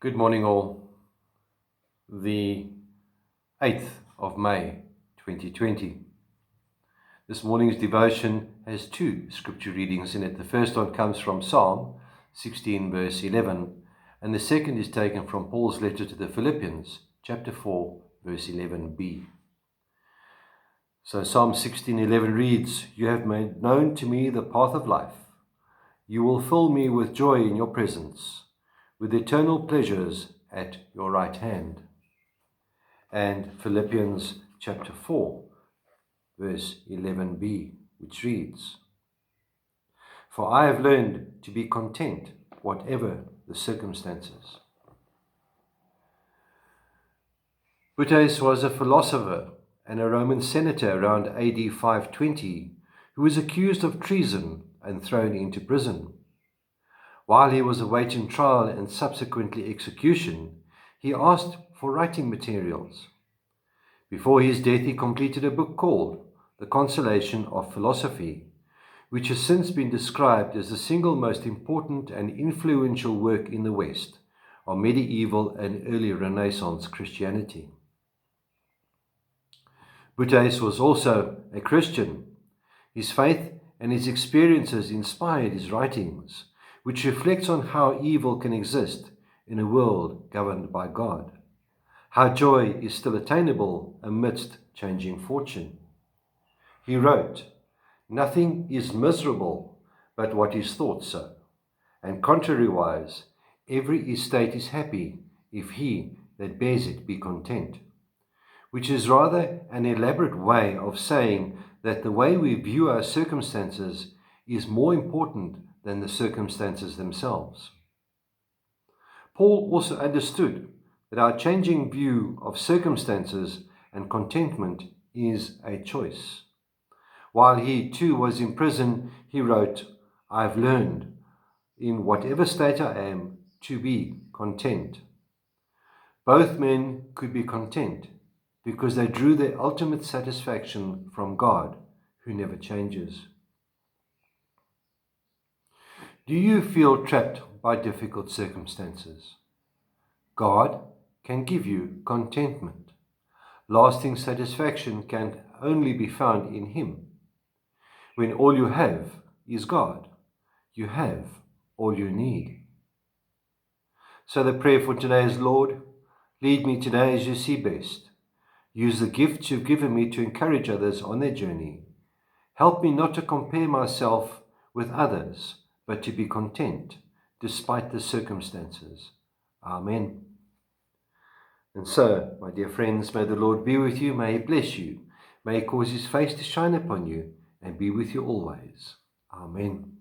Good morning, all. The 8th of May, 2020. This morning's devotion has two scripture readings in it. The first one comes from Psalm 16, verse 11, and the second is taken from Paul's letter to the Philippians, chapter 4, verse 11b. So Psalm 16:11 reads, "You have made known to me the path of life. You will fill me with joy in your presence, with eternal pleasures at your right hand." And Philippians chapter 4, verse 11b, which reads, "For I have learned to be content, whatever the circumstances." Butes was a philosopher and a Roman senator around AD 520 who was accused of treason and thrown into prison. While he was awaiting trial and subsequently execution, he asked for writing materials. Before his death, he completed a book called The Consolation of Philosophy, which has since been described as the single most important and influential work in the West of medieval and early Renaissance Christianity. Butes was also a Christian. His faith and his experiences inspired his writings, which reflects on how evil can exist in a world governed by God, how joy is still attainable amidst changing fortune. He wrote, "Nothing is miserable but what is thought so, and contrariwise, every estate is happy if he that bears it be content," which is rather an elaborate way of saying that the way we view our circumstances is more important than the circumstances themselves. Paul also understood that our changing view of circumstances and contentment is a choice. While he too was in prison, he wrote, "I've learned, in whatever state I am, to be content." Both men could be content because they drew their ultimate satisfaction from God, who never changes. Do you feel trapped by difficult circumstances? God can give you contentment. Lasting satisfaction can only be found in Him. When all you have is God, you have all you need. So the prayer for today is, Lord, lead me today as you see best. Use the gifts you've given me to encourage others on their journey. Help me not to compare myself with others, but to be content despite the circumstances. Amen. And so, my dear friends, may the Lord be with you, may He bless you, may He cause His face to shine upon you and be with you always. Amen.